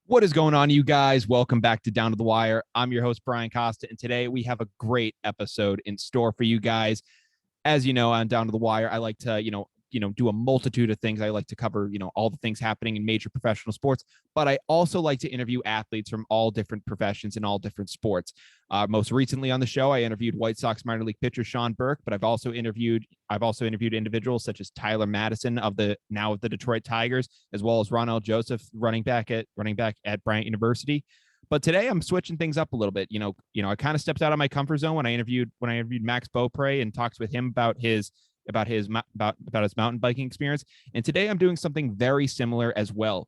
What is going on, you guys? Welcome back to Down to the Wire. I'm your host, Brian Costa, and today we have a great episode in store for you guys. As you know, on Down to the Wire, I like to, do a multitude of things. I like to cover, all the things happening in major professional sports, but I also like to interview athletes from all different professions and all different sports. Most recently on the show, I interviewed White Sox minor league pitcher Sean Burke, but I've also interviewed individuals such as Tyler Madison of the Detroit Tigers, as well as Ronell Joseph, running back at Bryant University. But today I'm switching things up a little bit. I kind of stepped out of my comfort zone when I interviewed Max Beaupre and talked with him about his mountain biking experience. And today I'm doing something very similar as well.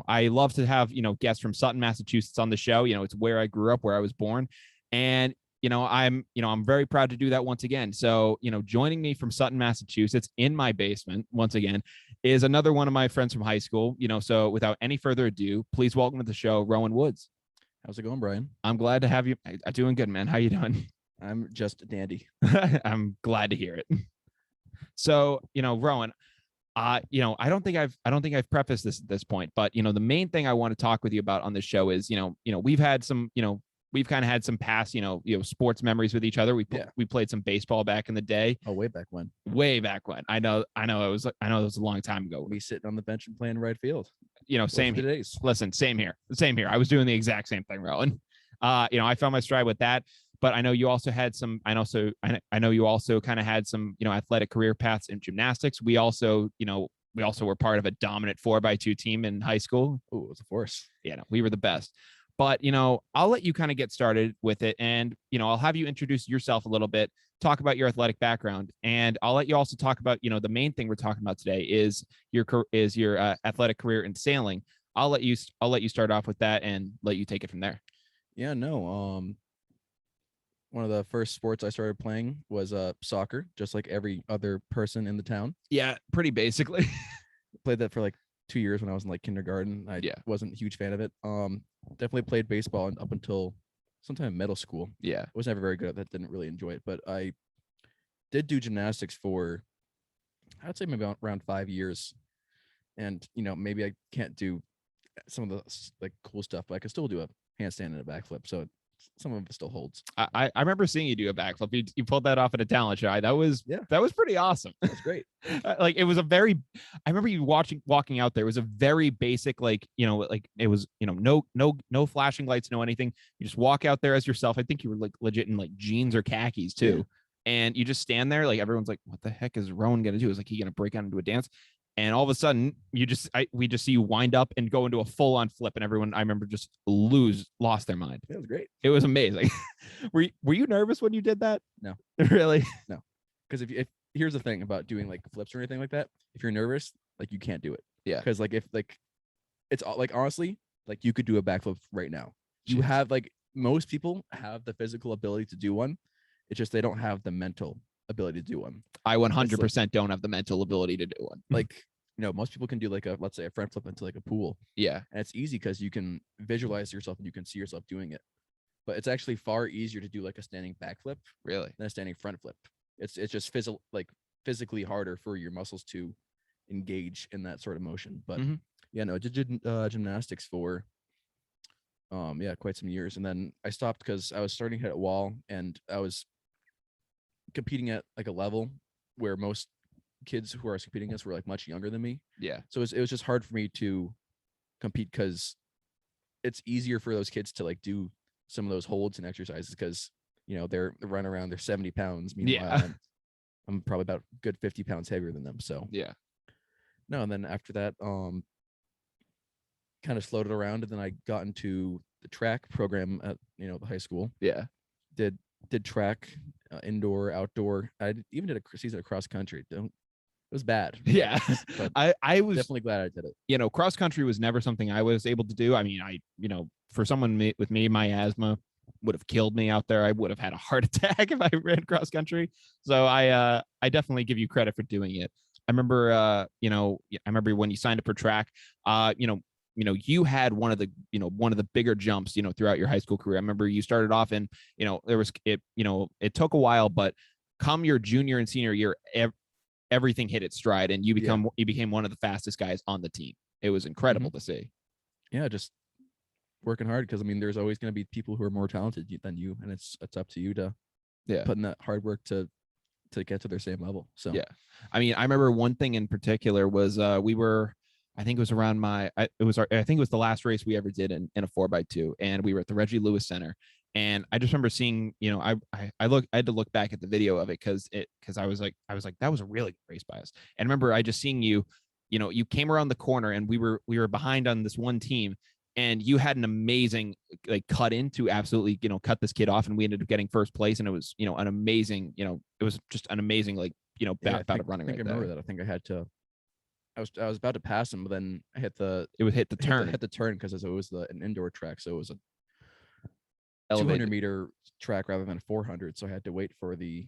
I love to have, guests from Sutton, Massachusetts on the show. It's where I grew up, where I was born. And, I'm very proud to do that once again. So, joining me from Sutton, Massachusetts in my basement once again is another one of my friends from high school. So without any further ado, please welcome to the show, Rowan Woods. How's it going, Brian? I'm glad to have you. I'm doing good, man. How you doing? I'm just dandy. I'm glad to hear it. So, Rowan, I don't think I've prefaced this at this point, but the main thing I want to talk with you about on this show is, we've had some, we've kind of had some past, sports memories with each other. We played some baseball back in the day. Oh, way back when. I know it was a long time ago. We sitting on the bench and playing right field. Same here. Listen, same here. I was doing the exact same thing, Rowan. I found my stride with that. But I know you also had some, I know you also kind of had some, athletic career paths in gymnastics. We also were part of a dominant 4x2 team in high school. Oh, it was a force. Yeah, no, we were the best. But, I'll let you kind of get started with it. And, I'll have you introduce yourself a little bit, talk about your athletic background. And I'll let you also talk about, the main thing we're talking about today is your athletic career in sailing. I'll let you start off with that and let you take it from there. Yeah, no. One of the first sports I started playing was soccer, just like every other person in the town. Yeah, pretty basically. Played that for like 2 years when I was in like kindergarten. I wasn't a huge fan of it. Definitely played baseball up until sometime in middle school. Yeah. I was never very good at that, didn't really enjoy it, but I did do gymnastics for, I'd say maybe around 5 years. And, maybe I can't do some of the like cool stuff, but I could still do a handstand and a backflip. So some of it still holds. I remember seeing you do a backflip. You pulled that off at a talent show. That was pretty awesome. That's great. Like it was I remember you walking out there. It was a very basic, like it was, no flashing lights, no anything. You just walk out there as yourself. I think you were like legit in like jeans or khakis too. Yeah. And you just stand there. Like everyone's like, what the heck is Rowan going to do? Is like, he going to break out into a dance? And all of a sudden, we just see you wind up and go into a full-on flip, and everyone, I remember, just lost their mind. It was great. It was amazing. Were you nervous when you did that? No. Really? No. Because if here's the thing about doing like flips or anything like that, if you're nervous, like you can't do it. Yeah. Because like if like it's like honestly, like you could do a backflip right now. You have like most people have the physical ability to do one. It's just they don't have the mental ability to do one. I 100% don't have the mental ability to do one. Like, most people can do like let's say a front flip into like a pool. Yeah. And it's easy because you can visualize yourself and you can see yourself doing it. But it's actually far easier to do like a standing back flip really than a standing front flip. It's just physically harder for your muscles to engage in that sort of motion. But I did gymnastics for quite some years. And then I stopped because I was starting to hit a wall and I was competing at like a level where most kids who are competing against were like much younger than me. Yeah. So it was just hard for me to compete because it's easier for those kids to like do some of those holds and exercises because, they're running around, they're 70 pounds. Meanwhile, I'm probably about a good 50 pounds heavier than them. So yeah. No, and then after that, kind of floated around, and then I got into the track program at, the high school. Yeah. Did track, indoor, outdoor. I even did a season of cross country. It was bad. Yeah. But I was definitely glad I did it. Cross country was never something I was able to do. I mean, for someone with me, my asthma would have killed me out there. I would have had a heart attack if I ran cross country. So I definitely give you credit for doing it. I remember, when you signed up for track, you had one of the bigger jumps, throughout your high school career. I remember you started off and, it took a while, but come your junior and senior year, everything hit its stride and you became one of the fastest guys on the team. It was incredible to see. yeah, just working hard, because I mean, there's always going to be people who are more talented than you, and it's up to you to put in that hard work to get to their same level. So yeah, I mean, I remember one thing in particular was we were, I think it was around I think it was the last race we ever did in a 4x2, and we were at the Reggie Lewis Center. And I just remember seeing, I had to look back at the video of it because I was like, that was a really good race by us. And I remember I just seeing you, you came around the corner and we were behind on this one team, and you had an amazing like cut in to absolutely, cut this kid off, and we ended up getting first place. And it was, an amazing, it was just an amazing, like, bout of running. I think I remember that. I think I had to. I was about to pass him, but then I hit the turn. Hit the turn because it was an indoor track, so it was a 200-meter track rather than 400. So I had to wait for the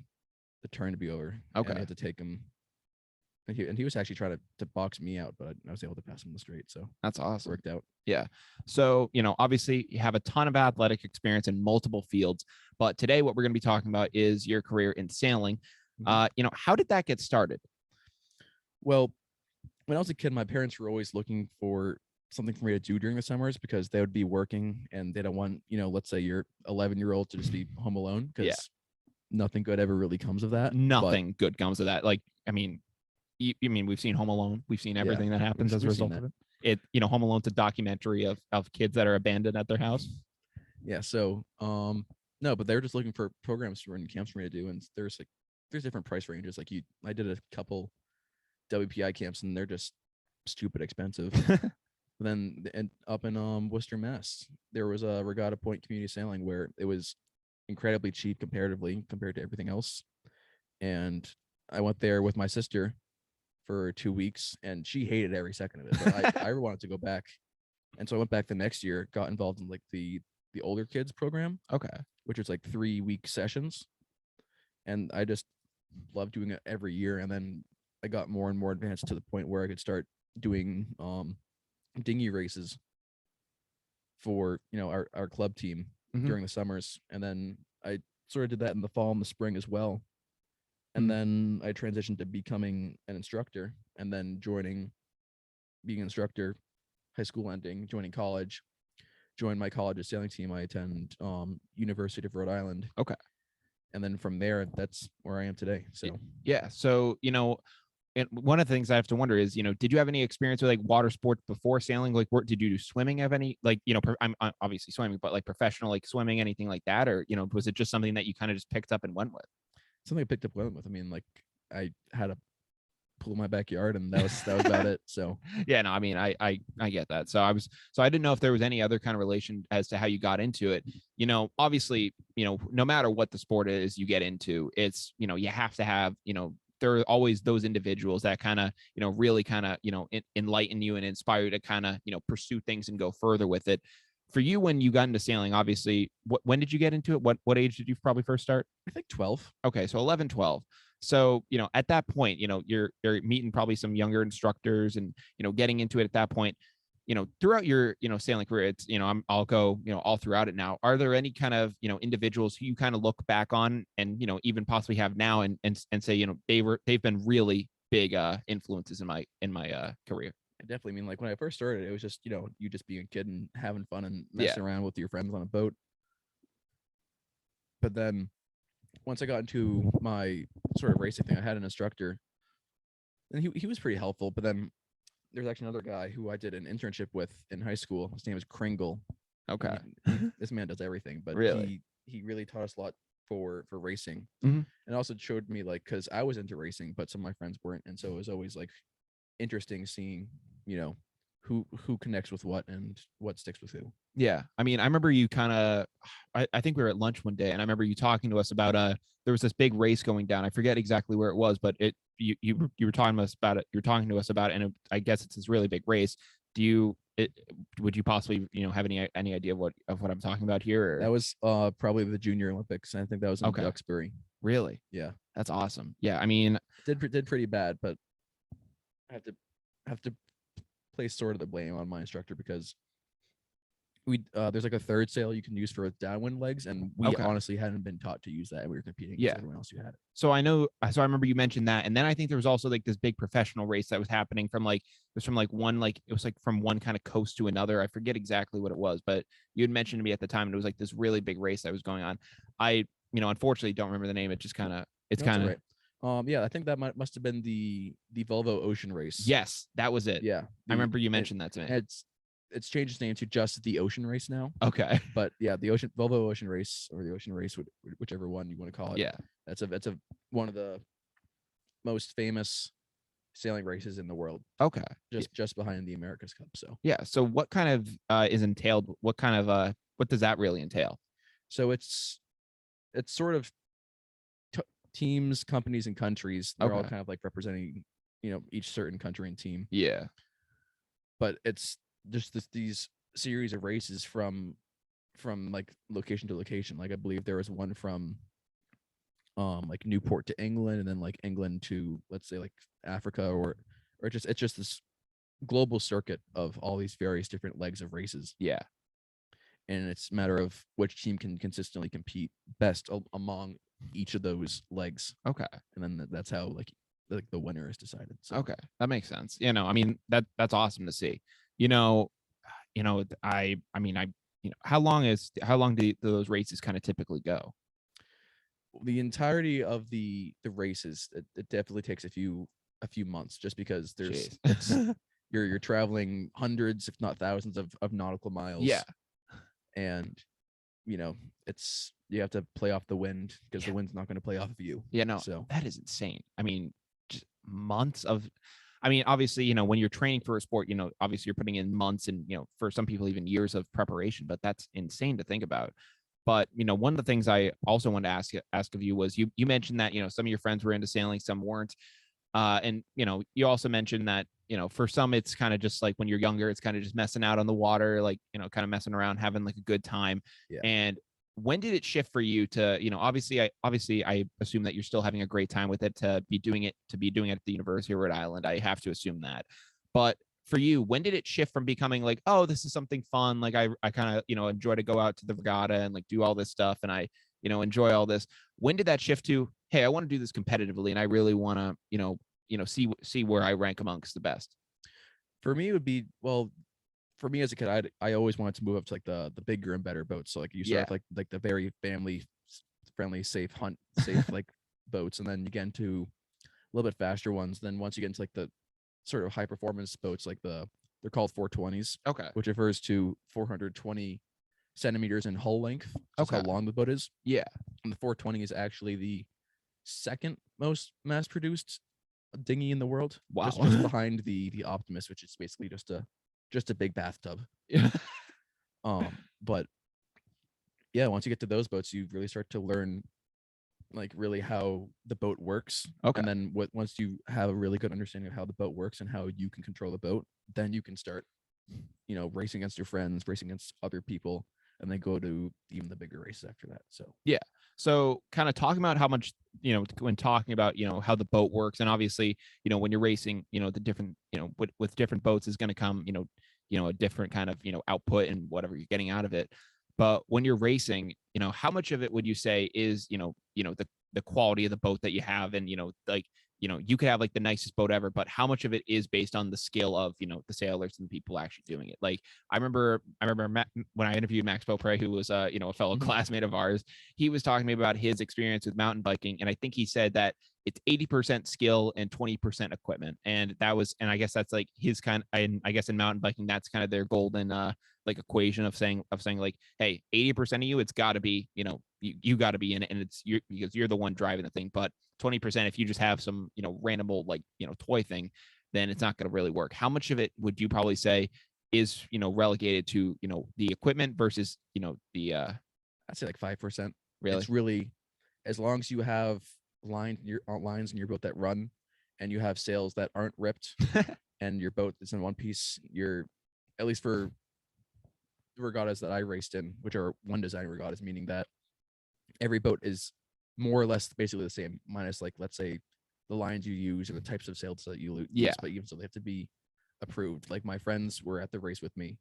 turn to be over. Okay. And I had to take him. And he was actually trying to box me out, but I was able to pass him the straight. So that's awesome. Worked out. Yeah. So, obviously you have a ton of athletic experience in multiple fields, but today what we're going to be talking about is your career in sailing. How did that get started? Well, when I was a kid, my parents were always looking for something for me to do during the summers, because they would be working and they don't want, let's say your 11-year-old to just be home alone, because nothing good ever really comes of that. Nothing good comes of that. Like, I mean, you mean we've seen Home Alone, we've seen everything that happens as a result of it. Home Alone's a documentary of kids that are abandoned at their house. Yeah. So, no, but they're just looking for programs for and camps for me to do, and there's different price ranges. Like I did a couple WPI camps, and they're just stupid expensive. Then up in Worcester, Mass, there was a Regatta Point Community Sailing where it was incredibly cheap comparatively compared to everything else. And I went there with my sister for 2 weeks, and she hated every second of it. But I wanted to go back, and so I went back the next year. Got involved in like the older kids program. Okay. Which was like 3-week sessions, and I just loved doing it every year. And then I got more and more advanced to the point where I could start doing dinghy races for our club team during the summers. And then I sort of did that in the fall and the spring as well. And then I transitioned to becoming an instructor, and then being an instructor, high school ending, joining college, joined my college's sailing team. I attend University of Rhode Island. Okay. And then from there, that's where I am today. So yeah. So, and one of the things I have to wonder is, did you have any experience with like water sports before sailing? Like, did you do swimming? Have any, like, I'm obviously swimming, but like professional, like swimming, anything like that? Or, was it just something that you kind of just picked up and went with? Something I picked up went with. I mean, like I had a pool in my backyard, and that was about it. So yeah, no, I mean, I get that. So I didn't know if there was any other kind of relation as to how you got into it. Obviously, no matter what the sport is you get into, it's, you have to have, there are always those individuals that kind of, really kind of, enlighten you and inspire you to kind of, pursue things and go further with it. For you, when you got into sailing, obviously, when did you get into it? What age did you probably first start? I think 12. Okay, so 11, 12. So, at that point, you're meeting probably some younger instructors and, getting into it at that point, throughout your, sailing career, it's, I'll go, all throughout it now. Are there any kind of, individuals who you kind of look back on and, even possibly have now and say, they've been really big influences in my career? I definitely mean, like when I first started, it was just, you just being a kid and having fun and messing around with your friends on a boat. But then once I got into my sort of racing thing, I had an instructor, and he was pretty helpful. But then there's actually another guy who I did an internship with in high school. His name is Kringle. Okay. This man does everything, but really? he really taught us a lot for racing. And also showed me, like, because I was into racing, but some of my friends weren't. And so it was always like interesting seeing, who connects with what and what sticks with who. Yeah. I mean, I remember you kind of, I think we were at lunch one day, and I remember you talking to us about, there was this big race going down. I forget exactly where it was, but you were talking to us about it. You're talking to us about it, and I guess it's this really big race. Would you possibly, have any idea of what I'm talking about here? Or? That was probably the Junior Olympics. I think that was in Duxbury. Really? Yeah. That's awesome. Yeah. I mean, did pretty bad, but I have to place sort of the blame on my instructor, because there's like a third sail you can use for downwind legs, and we Okay. honestly hadn't been taught to use that, and we were competing Yeah. against everyone else who had it. So I remember you mentioned that, and then I think there was also like this big professional race that was happening from like it was like from one kind of coast to another. I forget exactly what it was, but you had mentioned to me at the time, and it was like this really big race that was going on. I unfortunately don't remember the name. It just kind of Yeah, I think that must have been the Volvo Ocean Race. Yes, that was it. Yeah, I remember you mentioned that to me. It's changed its name to just the Ocean Race now. Okay. But yeah, the Volvo Ocean Race, or the Ocean Race, whichever one you want to call it. Yeah. That's one of the most famous sailing races in the world. Okay. Just behind the America's Cup. So yeah. So what kind of is entailed? What kind of what does that really entail? So it's sort of teams, companies, and countries. They're all kind of like representing, each certain country and team. Yeah. But it's just these series of races from like location to location. Like I believe there was one from like Newport to England, and then like England to, let's say, like Africa, or it's just this global circuit of all these various different legs of races. Yeah. And it's a matter of which team can consistently compete best among each of those legs. Okay. And then that's how like the winner is decided. So. Okay, that makes sense. I mean, that's awesome to see. How long do those races kind of typically go? The entirety of the races, it definitely takes a few months, just because you're traveling hundreds, if not thousands, of nautical miles. Yeah. And you have to play off the wind, because the wind's not going to play off of you. Yeah, no, so that is insane. I mean, just months of, obviously, when you're training for a sport, obviously you're putting in months and, for some people even years of preparation, but that's insane to think about. But, one of the things I also wanted to ask of you was you mentioned that, some of your friends were into sailing, some weren't. And, you also mentioned that, for some, it's kind of just like when you're younger, it's kind of just messing out on the water, like, kind of messing around, having like a good time. Yeah. And when did it shift for you to, obviously I assume that you're still having a great time with it, to be doing it at the University of Rhode Island. I have to assume that. But for you, when did it shift from becoming like, oh, this is something fun, like I kind of, enjoy to go out to the regatta and like do all this stuff, and I, enjoy all this? When did that shift to, hey, I want to do this competitively, and I really want to, see where I rank amongst the best? For me, it would be, well, for me as a kid, I always wanted to move up to like the bigger and better boats. So like you start with like the very family friendly, safe like boats, and then you get into a little bit faster ones. Then once you get into like the sort of high performance boats, like they're called 420s. Okay. Which refers to 420 centimeters in hull length. That's how long the boat is. Yeah. And the 420 is actually the second most mass produced dinghy in the world. Wow. Just behind the Optimus, which is basically just a big bathtub. Yeah. But yeah, once you get to those boats, you really start to learn like really how the boat works. Okay. And then once you have a really good understanding of how the boat works and how you can control the boat, then you can start, racing against your friends, racing against other people, and then go to even the bigger races after that. So yeah. So kind of talking about how much, when talking about, how the boat works, and obviously, when you're racing, the different, with different boats is going to come, a different kind of, output and whatever you're getting out of it. But when you're racing, how much of it would you say is, the quality of the boat that you have? And, like, you could have like the nicest boat ever, but how much of it is based on the skill of, the sailors and the people actually doing it? Like, I remember when I interviewed Max Beaupre, who was, a fellow classmate of ours, he was talking to me about his experience with mountain biking. And I think he said that it's 80% skill and 20% equipment. And I guess that's like his I guess in mountain biking, that's kind of their golden, like equation of saying like, hey, 80% of you, it's got to be, you got to be in it, and it's because you're the one driving the thing. But 20%, if you just have some, random old, like, toy thing, then it's not going to really work. How much of it would you probably say is, relegated to, the equipment versus, the I'd say like 5%. Really? It's really, as long as you have lines in your boat that run, and you have sails that aren't ripped, and your boat is in one piece, you're, at least for the regattas that I raced in, which are one design regattas, meaning that every boat is more or less basically the same, minus like, let's say, the lines you use or the types of sails that you use. Yeah. But even so, they have to be approved. Like my friends were at the race with me,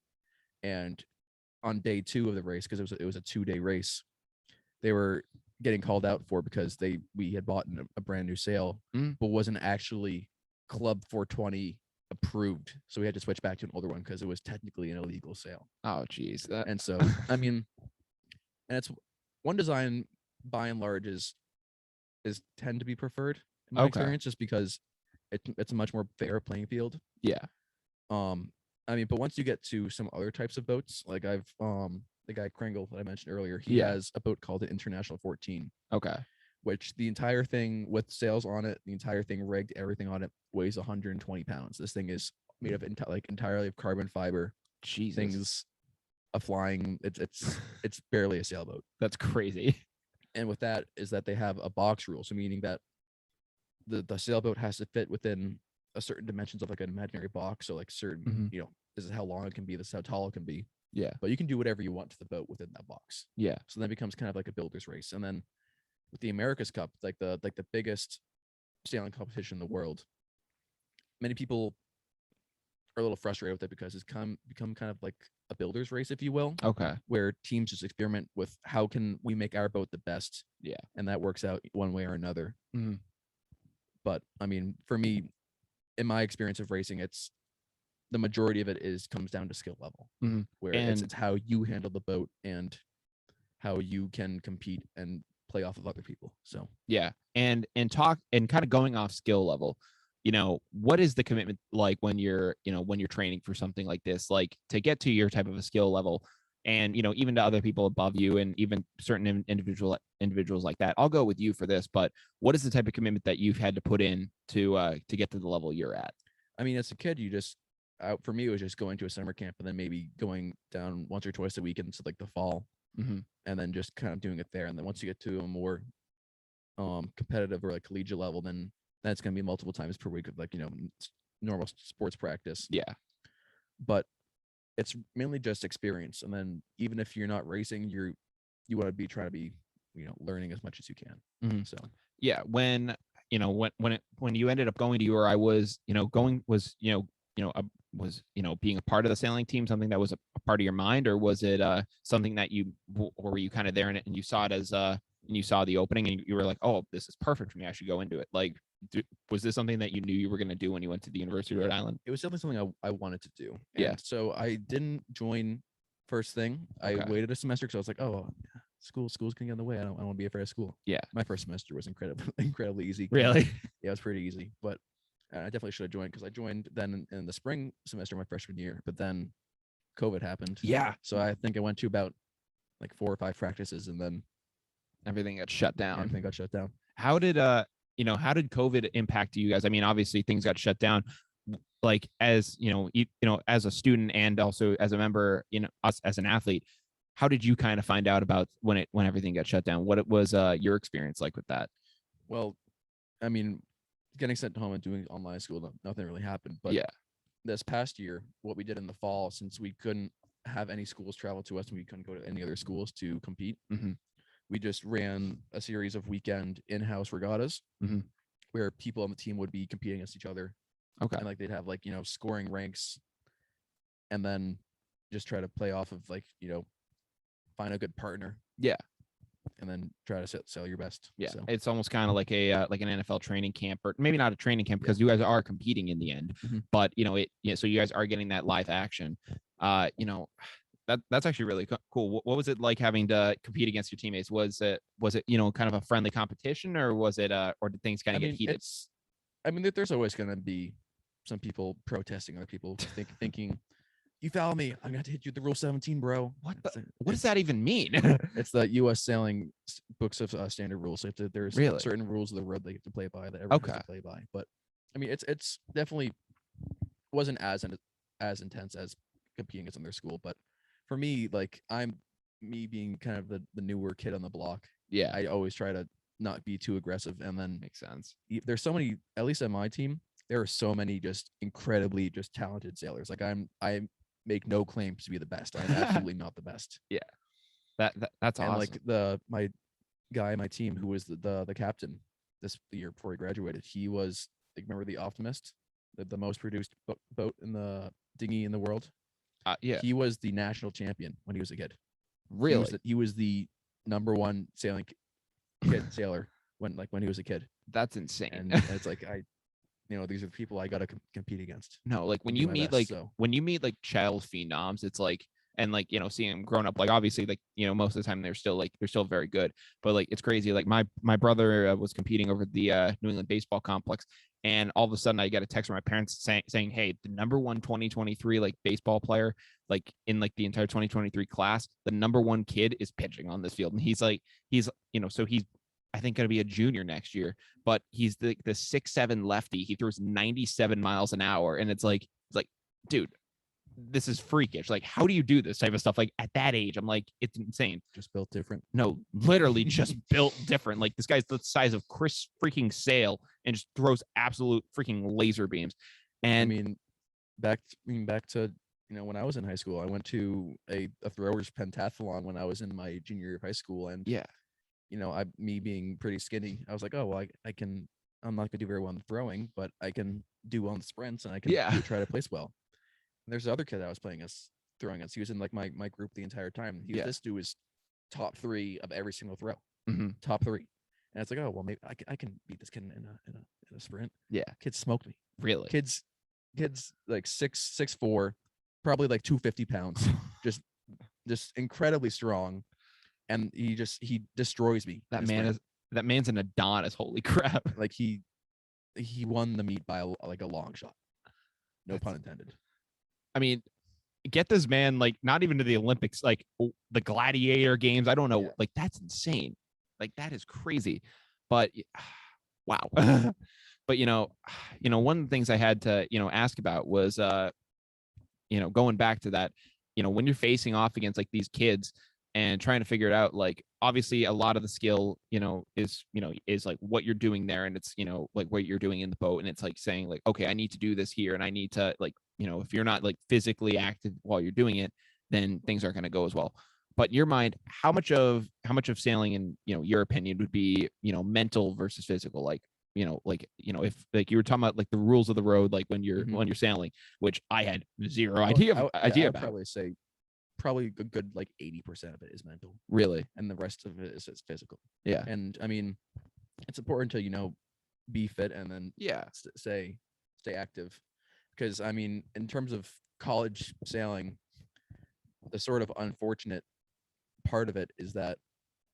and on day 2 of the race, because it was a 2-day race, they were getting called out for because we had bought a brand new sail, but wasn't actually Club 420 approved, so we had to switch back to an older one because it was technically an illegal sail. Oh, geez. And so I mean, and it's one design by and large is tend to be preferred in my experience, just because it's a much more fair playing field. Yeah. I mean, but once you get to some other types of boats, like I've the guy Kringle that I mentioned earlier, he has a boat called the International 14. Okay. Which the entire thing with sails on it, the entire thing rigged, everything on it weighs 120 pounds. This thing is made of entirely of carbon fiber. Jesus. Things a flying. It's barely a sailboat. That's crazy. And with that is that they have a box rule, so meaning that the sailboat has to fit within a certain dimensions of like an imaginary box. So like certain, this is how long it can be, this is how tall it can be. Yeah. But you can do whatever you want to the boat within that box. Yeah. So then it becomes kind of like a builder's race. And then with the America's Cup, like the biggest sailing competition in the world, many people are a little frustrated with it because it's become kind of like a builder's race, if you will. Okay. Where teams just experiment with how can we make our boat the best. Yeah. And that works out one way or another. Mm-hmm. But I mean, for me, in my experience of racing, it's the majority of it comes down to skill level, where it's how you handle the boat and how you can compete and play off of other people. So yeah, and talk and kind of going off skill level, what is the commitment like when you're training for something like this, like to get to your type of a skill level, and even to other people above you and even certain individuals like that. I'll go with you for this, but what is the type of commitment that you've had to put in to get to the level you're at? I mean, as a kid, for me, it was just going to a summer camp and then maybe going down once or twice a week into like the fall, and then just kind of doing it there. And then once you get to a more competitive or like collegiate level, then that's going to be multiple times per week of like, normal sports practice. Yeah. But it's mainly just experience. And then even if you're not racing, you want to be trying to be, learning as much as you can. So yeah, when you ended up going to URI, was being a part of the sailing team something that was a part of your mind, or was it something that or were you kind of there in it and you saw it as and you saw the opening and you were like, oh, this is perfect for me, I should go into it? Like, was this something that you knew you were going to do when you went to the University of Rhode Island? It was definitely something I wanted to do. Yeah. So I didn't join first thing. I waited a semester because I was like, oh, school's getting in the way. I don't want to be afraid of school. Yeah. My first semester was incredibly easy. Really? Yeah, it was pretty easy. But I definitely should have joined, because I joined then in the spring semester my freshman year. But then COVID happened. Yeah. So I think I went to about like 4 or 5 practices, and then everything got shut down. Everything got shut down. How did COVID impact you guys? I mean, obviously things got shut down. Like, as as a student and also as a member, us as an athlete, how did you kind of find out about when everything got shut down? What was your experience like with that? Well, I mean, getting sent home and doing online school, nothing really happened. But yeah, this past year, what we did in the fall, since we couldn't have any schools travel to us and we couldn't go to any other schools to compete, we just ran a series of weekend in-house regattas where people on the team would be competing against each other. Okay. And like they'd have like, scoring ranks, and then just try to play off of like, find a good partner. Yeah. And then try to sell your best. Yeah. So it's almost kind of like like an NFL training camp, or maybe not a training camp because you guys are competing in the end, but so you guys are getting that live action. That's actually really cool. What was it like having to compete against your teammates? Was it kind of a friendly competition, or was it or did things kind of get heated? There's always going to be some people protesting, other people thinking, you foul me, I'm gonna have to hit you with the rule 17, bro. What does that even mean? It's the U.S. sailing books of standard rules. So there's certain rules of the road they have to play by that everyone has to play by. But I mean, it's definitely wasn't as intense as competing against their school. But for me, like me being kind of the newer kid on the block. Yeah, I always try to not be too aggressive, and then makes sense. There's so many, at least on my team, there are so many just incredibly just talented sailors. Like I make no claims to be the best. I'm absolutely not the best. Yeah, that's awesome. And like my guy on my team who was the captain this year before he graduated, he was, like, remember the Optimist, the most produced boat in the dinghy in the world. Yeah. He was the national champion when he was a kid. Really? He was the number one sailing sailor when he was a kid. That's insane. And it's like these are the people I gotta compete against. No, like when you meet when you meet like child phenoms, it's like, and like, seeing them growing up, like obviously like, most of the time they're still very good, but like it's crazy. Like my brother was competing over the New England baseball complex, and all of a sudden I get a text from my parents saying, hey, the number one 2023 like baseball player, like in like the entire 2023 class, the number one kid is pitching on this field, and he's so he's I think going to be a junior next year, but he's the 6'7" lefty. He throws 97 miles an hour, and it's like, dude, this is freakish. Like, how do you do this type of stuff? Like at that age, I'm like, it's insane. Just built different. No, literally just built different. Like this guy's the size of Chris freaking Sale and just throws absolute freaking laser beams. And I mean, back to when I was in high school, I went to a throwers pentathlon when I was in my junior year of high school, and yeah, me being pretty skinny, I was like, oh well, I'm not gonna do very well in throwing, but I can do well in sprints, and I can try to place well. And there's the other kid that I was throwing us. He was in like my group the entire time. This dude was top 3 of every single throw, top 3. And it's like, oh well, maybe I can beat this kid in a sprint. Yeah, kids smoked me. Really? Kids like 6'4", probably like 250 pounds, just incredibly strong. And he destroys me. That man's an Adonis. Holy crap! Like he won the meet by a long shot. No pun intended. I mean, get this man like not even to the Olympics, like the gladiator games. I don't know. Yeah. Like that's insane. Like that is crazy. But wow. But one of the things I had to ask about was going back to that, when you're facing off against like these kids and trying to figure it out, like obviously a lot of the skill is like what you're doing there, and it's like what you're doing in the boat, and it's like saying like, okay, I need to do this here, and I need to like if you're not like physically active while you're doing it, then things aren't going to go as well. But in your mind, how much of sailing, in your opinion, would be mental versus physical? Like if like you were talking about like the rules of the road, like when you're sailing, which I had zero idea about. Probably say probably a good like 80% of it is mental. Really? And the rest of it is physical. Yeah. And I mean, it's important to be fit and then stay active, because I mean, in terms of college sailing, the sort of unfortunate part of it is that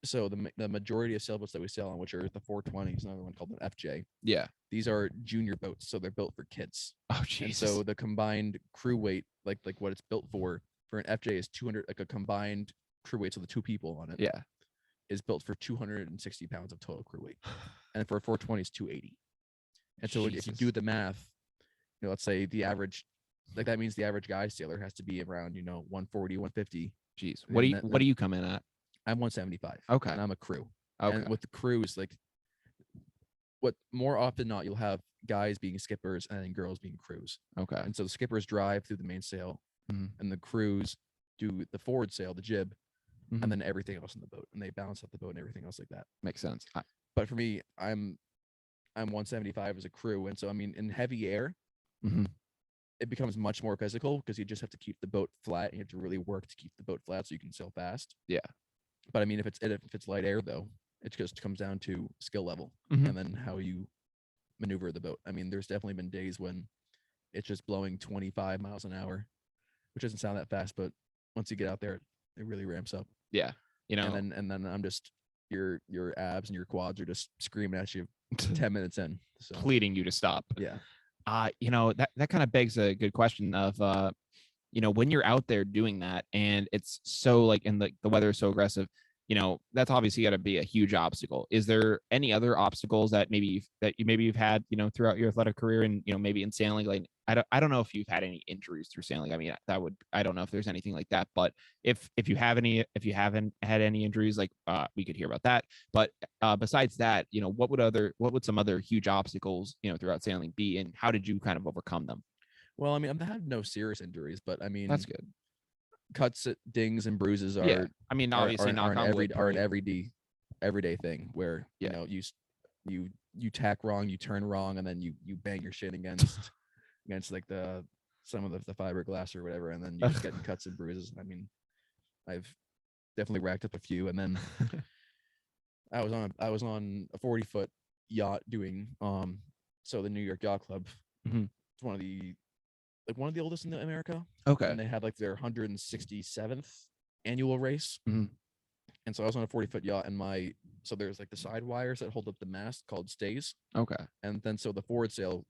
the majority of sailboats that we sail on, which are the 420s, another one called an FJ. Yeah. These are junior boats, so they're built for kids. Oh, jeez. And so the combined crew weight, like what it's built for an FJ is 200, like a combined crew weight, so the 2 people on it. Yeah. Is built for 260 pounds of total crew weight, and for a 420 is 280. And so if you do the math, let's say the average, like that means the average guy sailor has to be around 140, 150. Jeez. What do you come in at? I'm 175. Okay. And I'm a crew. Okay. And with the crews, like what more often than not, you'll have guys being skippers and then girls being crews. Okay. And so the skippers drive through the mainsail, and the crews do the forward sail, the jib, and then everything else in the boat, and they balance out the boat and everything else like that. Makes sense. But for me, I'm 175 as a crew, and so I mean, in heavy air, it becomes much more physical because you just have to keep the boat flat, and you have to really work to keep the boat flat so you can sail fast. Yeah. But I mean, if it's light air though, it just comes down to skill level and then how you maneuver the boat. I mean, there's definitely been days when it's just blowing 25 miles an hour, which doesn't sound that fast, but once you get out there, it really ramps up. Yeah. And then I'm just your abs and your quads are just screaming at you 10 minutes in, so pleading you to stop. Yeah. That kind of begs a good question of when you're out there doing that and it's so like, and the weather is so aggressive, that's obviously got to be a huge obstacle. Is there any other obstacles that you've had, throughout your athletic career, and, maybe in sailing? Like, I don't know if you've had any injuries through sailing. I mean, I don't know if there's anything like that, but if you haven't had any injuries, like, we could hear about that. But besides that, what would some other huge obstacles, throughout sailing be, and how did you kind of overcome them? Well, I mean, I've had no serious injuries, but I mean, that's good. Cuts, dings, and bruises are. Yeah. I mean, obviously are an everyday thing where you tack wrong, you turn wrong, and then you bang your shin against like the some of the fiberglass or whatever, and then you just get cuts and bruises. I mean, I've definitely racked up a few, and then I was on a 40-foot yacht doing so the New York Yacht Club. It's one of the oldest in America. Okay. And they had like their 167th annual race. And so I was on a 40-foot yacht, and so there's like the side wires that hold up the mast called stays. Okay. And then so the forward sail,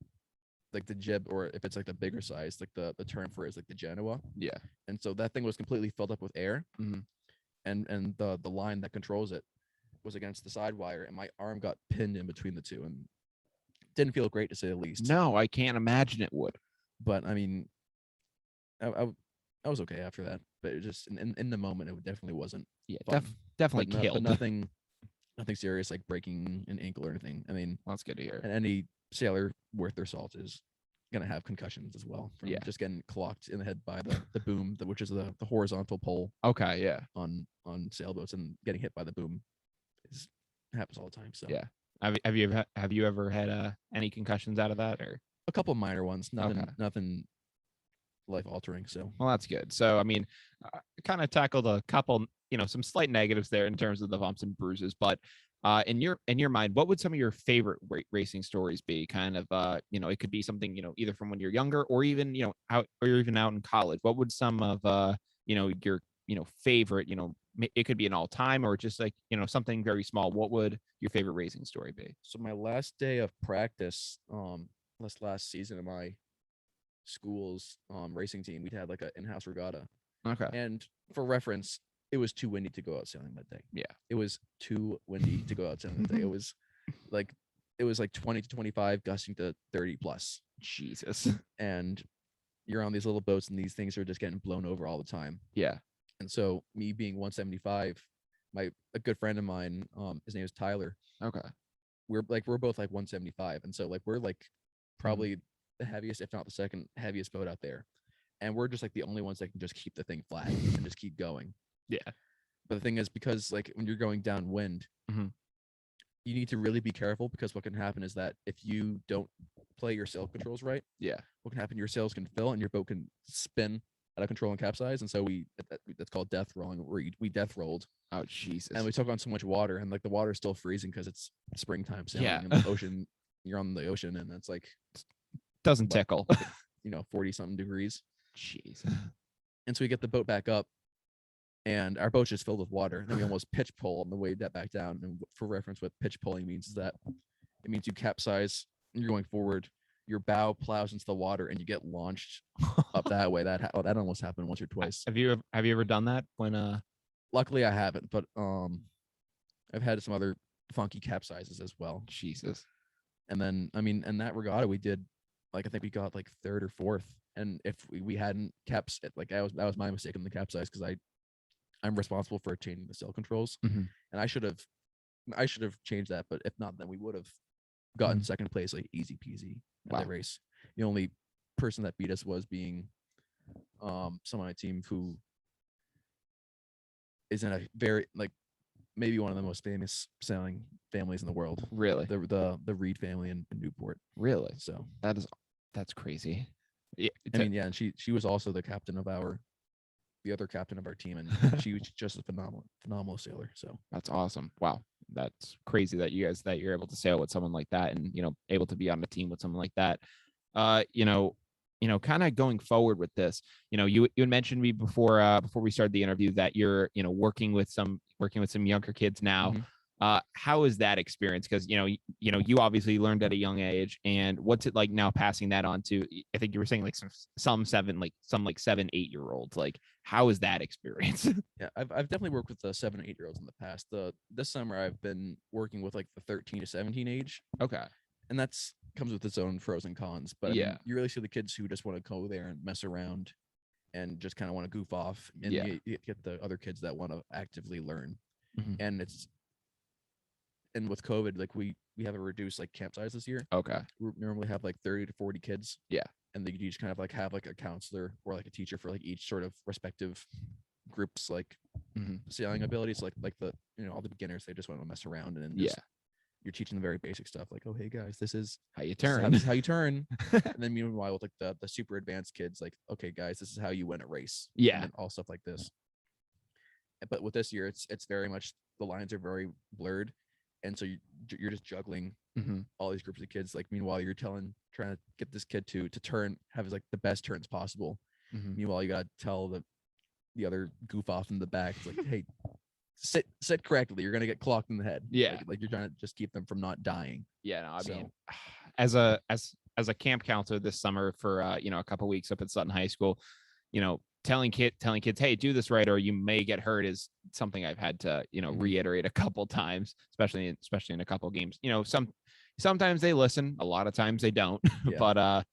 like the jib, or if it's like the bigger size, like the term for it is like the Genoa. Yeah. And so that thing was completely filled up with air. And the line that controls it was against the side wire, and my arm got pinned in between the two, and didn't feel great, to say the least. No, I can't imagine it would. But I mean, I was okay after that, but it just in the moment it definitely wasn't. Yeah, definitely but killed. But nothing serious like breaking an ankle or anything. I mean, that's good to hear. And any sailor worth their salt is gonna have concussions as well from just getting clocked in the head by the boom, which is the horizontal pole. Okay, yeah. On sailboats, and getting hit by the boom happens all the time. So yeah. Have you ever had any concussions out of that, or a couple of minor ones? Nothing life altering. So well, that's good. So I mean, kind of tackled a couple, some slight negatives there in terms of the bumps and bruises, but in your mind, what would some of your favorite racing stories be? Kind of it could be something either from when you're younger, or even out, or even out in college. What would some of your favorite, it could be an all time, or just like something very small. What would your favorite racing story be? So my last day of practice, last season of my school's racing team, we'd had like an in-house regatta. Okay. And for reference, it was too windy to go out sailing that day. Yeah. It was too windy to go out sailing that day. It was like 20 to 25, gusting to 30 plus. Jesus. And you're on these little boats, and these things are just getting blown over all the time. Yeah. And so me being 175, a good friend of mine, his name is Tyler. Okay. We're both like 175, and so like we're like probably the heaviest, if not the second heaviest boat out there, and we're just like the only ones that can just keep the thing flat and just keep going. Yeah. But the thing is, because like when you're going downwind, you need to really be careful, because what can happen is that if you don't play your sail controls right, what can happen? Your sails can fill and your boat can spin out of control and capsize. And so that's called death rolling, where we death rolled. Oh Jesus! And we took on so much water, and like the water is still freezing because it's springtime sailing in the ocean. You're on the ocean, and it's like doesn't tickle. 40 something degrees. Jeez. And so we get the boat back up, and our boat's just filled with water. And then we almost pitch pull on the way back down. And for reference, what pitch pulling means is that it means you capsize and you're going forward. Your bow plows into the water, and you get launched up that way. That almost happened once or twice. Have you ever done that? When Luckily I haven't, but I've had some other funky capsizes as well. Jesus. And then in that regatta we did, like, I think we got like third or fourth. And if we hadn't like, that was my mistake in the capsize, because I'm responsible for changing the sail controls, and I should have changed that. But if not, then we would have gotten second place, like easy peasy at that race. The only person that beat us was being someone on my team who is in a very, like, maybe one of the most famous sailing families in the world. Really? The Reed family in Newport. Really? So that's crazy. Yeah, and she was also the other captain of our team, and she was just a phenomenal sailor. So that's awesome. Wow. That's crazy that you're able to sail with someone like that, and able to be on a team with someone like that. Kind of going forward with this, you had mentioned me before we started the interview that you're working with some younger kids now. How is that experience? Because you obviously learned at a young age, and what's it like now passing that on to, I think you were saying like some 7, 8-year-olds? Like, how is that experience? Yeah, I've definitely worked with the 7 and 8-year-olds in the past. This summer I've been working with like the 13 to 17 age. Okay. And that's comes with its own pros and cons. But I mean, you really see the kids who just want to go there and mess around and just kind of want to goof off. And you get the other kids that want to actively learn. And with COVID, like we have a reduced like camp size this year. Okay. We normally have like 30 to 40 kids. Yeah. And you just kind of like have like a counselor or like a teacher for like each sort of respective groups, like sailing abilities. Like the all the beginners, they just want to mess around and just you're teaching the very basic stuff, like, oh, hey guys, this is How you this is turn. how you turn. And then meanwhile, with like the super advanced kids, like, okay guys, this is how you win a race. Yeah. And then all stuff like this. But with this year, it's very much, the lines are very blurred, and so you're just juggling all these groups of kids. Like, meanwhile, you're trying to get this kid to turn, have like the best turns possible. Meanwhile, you gotta tell the other goof off in the back, it's like, hey, sit correctly, you're gonna get clocked in the head. Yeah. Like you're trying to just keep them from not dying. Yeah, no, I mean, as a camp counselor this summer for a couple weeks up at Sutton High School, telling kids, hey, do this right or you may get hurt is something I've had to reiterate a couple times, especially in a couple games. Sometimes they listen, a lot of times they don't. Yeah. But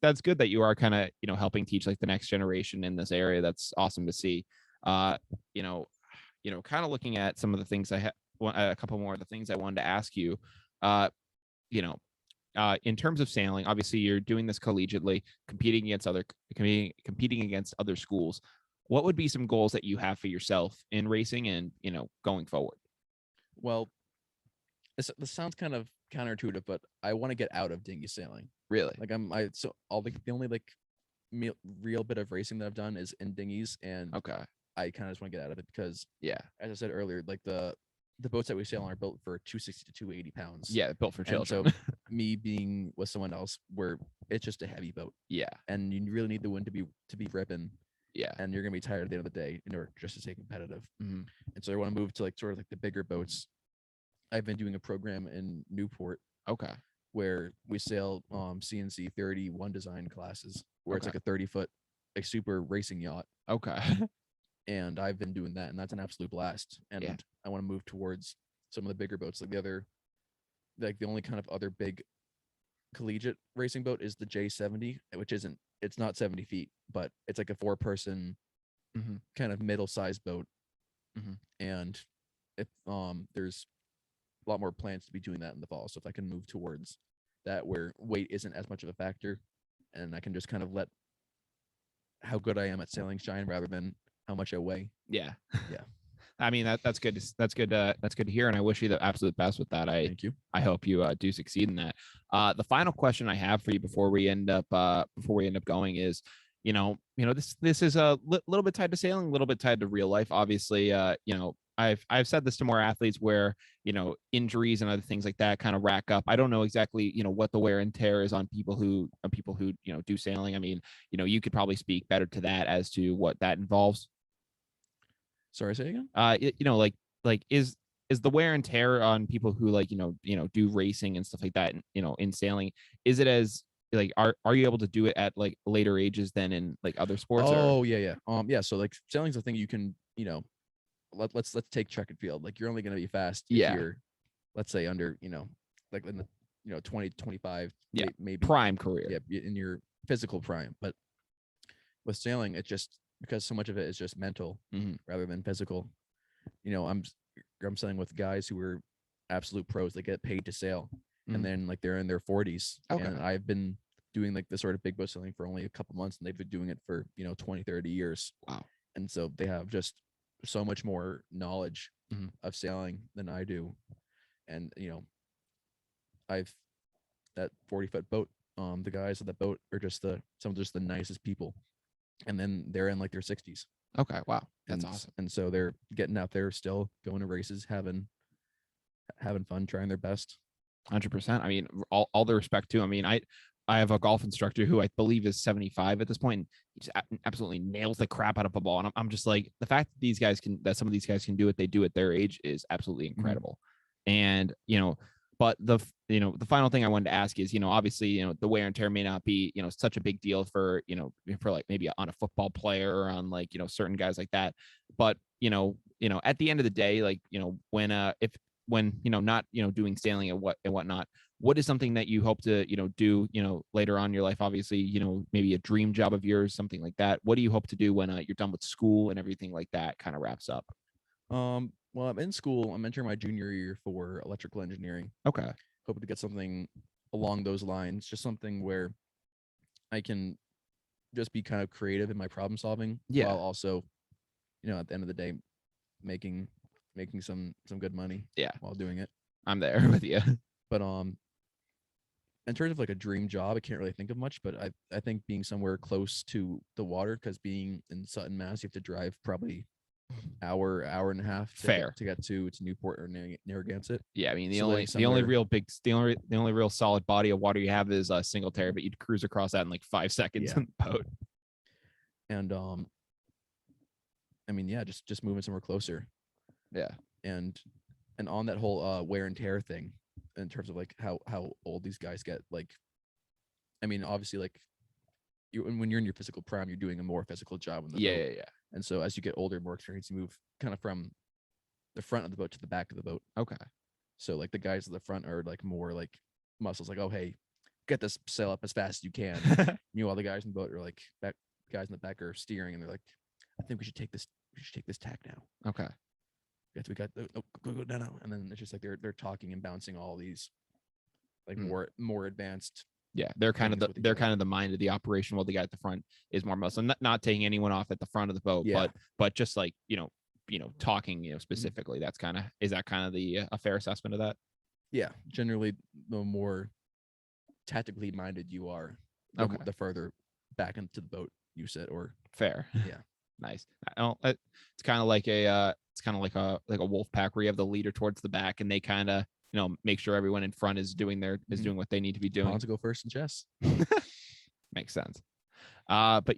that's good that you are kind of helping teach like the next generation in this area. That's awesome to see. Kind of looking at some of the things a couple more of the things I wanted to ask you. In terms of sailing, obviously you're doing this collegiately, competing against other schools. What would be some goals that you have for yourself in racing and going forward? Well, this sounds kind of counterintuitive, but I want to get out of dinghy sailing. Really? Like the only like real bit of racing that I've done is in dinghies, and Okay. I kind of just want to get out of it because, yeah, as I said earlier, like the boats that we sail on are built for 260 to 280 pounds. Yeah, built for children. And so me being with someone else, where it's just a heavy boat. Yeah. And you really need the wind to be ripping. Yeah. And you're gonna be tired at the end of the day in order just to stay competitive. And so I want to move to like sort of like the bigger boats. I've been doing a program in Newport. Okay. Where we sail CNC 31 design classes, where it's Okay. like a 30-foot, a super racing yacht. Okay. And I've been doing that, and that's an absolute blast. And Yeah. I want to move towards some of the bigger boats. Like the only kind of other big collegiate racing boat is the J70, which it's not 70 feet, but it's like a 4-person kind of middle-sized boat. And if there's a lot more plans to be doing that in the fall. So if I can move towards that, where weight isn't as much of a factor, and I can just kind of let how good I am at sailing shine rather than how much I weigh. Yeah. Yeah. I mean, that's good. That's good. That's good to hear. And I wish you the absolute best with that. Thank you. I hope you do succeed in that. The final question I have for you before we end up going is, this is a little bit tied to sailing, a little bit tied to real life. Obviously, I've said this to more athletes where, injuries and other things like that kind of rack up. I don't know exactly, what the wear and tear is on people who do sailing. I mean, you could probably speak better to that as to what that involves. Sorry, say again. Is the wear and tear on people who do racing and stuff like that, in sailing, is it as like, are you able to do it at like later ages than in like other sports? Oh, yeah. Yeah. So like sailing's a thing you can, let's take track and field. Like, you're only going to be fast if you're, let's say, under, like in the 20, 25, maybe prime career. Yeah, in your physical prime. But with sailing, it's just because so much of it is just mental rather than physical. I'm sailing with guys who are absolute pros. They get paid to sail, and then like they're in their 40s. Okay. And I've been doing like the sort of big boat sailing for only a couple months, and they've been doing it for 20, 30 years. Wow. And so they have just so much more knowledge of sailing than I do. And I've that 40-foot boat, the guys of that boat are just the nicest people, and then they're in like their 60s. Okay. Wow. That's awesome. And so they're getting out there, still going to races, having fun, trying their best. 100%. I mean, all the respect to. I mean, I have a golf instructor who I believe is 75 at this point, and he just absolutely nails the crap out of a ball. And I'm just like, the fact that some of these guys can do what they do at their age is absolutely incredible. And but the final thing I wanted to ask is, obviously, the wear and tear may not be, such a big deal for like maybe on a football player or on like, certain guys like that. But, at the end of the day, like, when not, doing sailing and whatnot, what is something that you hope to, do, later on in your life? Obviously, maybe a dream job of yours, something like that. What do you hope to do when you're done with school and everything like that kind of wraps up? Well, I'm in school. I'm entering my junior year for electrical engineering. Okay. Hoping to get something along those lines, just something where I can just be kind of creative in my problem solving, while also, at the end of the day, making some good money. Yeah. While doing it. I'm there with you. But in terms of like a dream job, I can't really think of much, but I think being somewhere close to the water, because being in Sutton, Mass, you have to drive probably hour and a half Fair. to get to Newport or Narragansett. Yeah, I mean So living the only somewhere- real solid body of water you have is Singletary, but you'd cruise across that in like 5 seconds Yeah. in the boat. And I mean, yeah, just moving somewhere closer. Yeah. And on that whole wear and tear thing, in terms of like how old these guys get, like, I mean, obviously, like, when you're in your physical prime, you're doing a more physical job in the boat. Yeah. And so as you get older, more experienced, you move kind of from the front of the boat to the back of the boat. Okay. So like the guys at the front are like more like muscles, like, oh hey, get this sail up as fast as you can. Meanwhile, the guys in the boat are like guys in the back are steering, and they're like, I think we should take this tack now. Okay. Yes, we got go no. And then it's just like they're talking and bouncing all these like more advanced. Yeah, they're kind of the mind of the operation, while the guy at the front is more muscle. Not taking anyone off at the front of the boat, but just like talking specifically. That's is that kind of the a fair assessment of that? Yeah, generally the more tactically minded you are, the further back into the boat you sit. Or fair. Yeah. Nice. It's kind of like a wolf pack where you have the leader towards the back, and they kind of make sure everyone in front is doing doing what they need to be doing. To go first in chess. Makes sense. But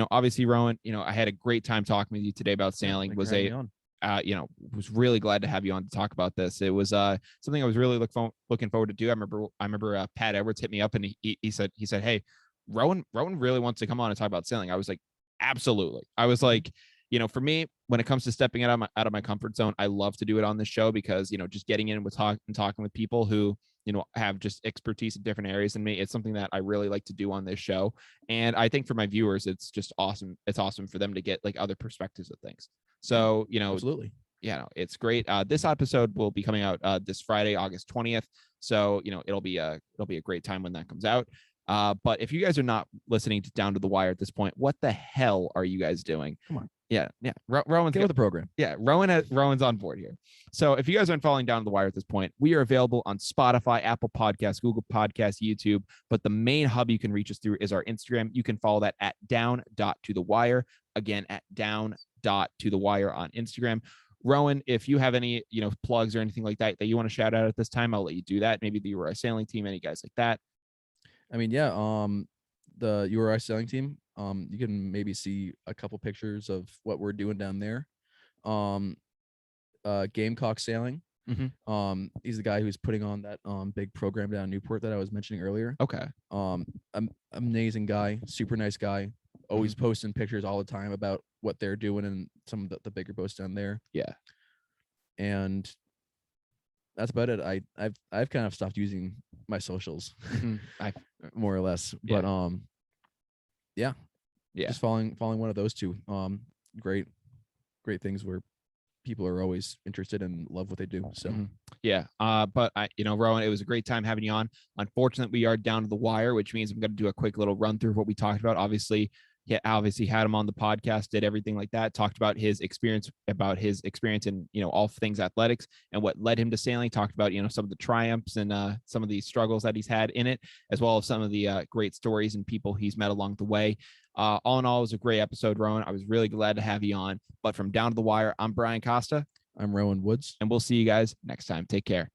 obviously, Rowan, I had a great time talking with you today about sailing. Was really glad to have you on to talk about this. It was something I was really looking forward to do. I remember Pat Edwards hit me up, and he said, hey, Rowan really wants to come on and talk about sailing. I was like, absolutely. I was like, for me, when it comes to stepping out of my comfort zone, I love to do it on this show, because just getting in with talking with people who have just expertise in different areas than me, it's something that I really like to do on this show. And I think for my viewers, it's just awesome. It's awesome for them to get like other perspectives of things. So absolutely. Yeah, it's great. This episode will be coming out this Friday, August 20th. So it'll be a great time when that comes out. But if you guys are not listening to Down to the Wire at this point, what the hell are you guys doing? Come on. Yeah. Rowan's get with the program. Yeah, Rowan's on board here. So if you guys aren't following Down to the Wire at this point, we are available on Spotify, Apple Podcasts, Google Podcasts, YouTube. But the main hub you can reach us through is our Instagram. You can follow that at down.tothewire. Again, at down.tothewire on Instagram. Rowan, if you have any plugs or anything like that you want to shout out at this time, I'll let you do that. Maybe the URI Sailing Team, any guys like that. I mean, yeah, the URI Sailing Team, you can maybe see a couple pictures of what we're doing down there. Gamecock Sailing. Mm-hmm. He's the guy who's putting on that big program down in Newport that I was mentioning earlier. Okay. Amazing guy, super nice guy. Always posting pictures all the time about what they're doing and some of the bigger boats down there. Yeah. And that's about it. I've kind of stopped using my socials, more or less. Yeah. But yeah, just following one of those two. Great things where people are always interested and love what they do. So but Rowan, it was a great time having you on. Unfortunately, we are down to the wire, which means I'm going to do a quick little run through of what we talked about. Obviously had him on the podcast, did everything like that, talked about his experience in all things athletics and what led him to sailing, talked about some of the triumphs and some of the struggles that he's had in it, as well as some of the great stories and people he's met along the way. All in all, it was a great episode, Rowan. I was really glad to have you on. But from Down to the Wire, I'm Brian Costa. I'm Rowan Woods. And we'll see you guys next time. Take care.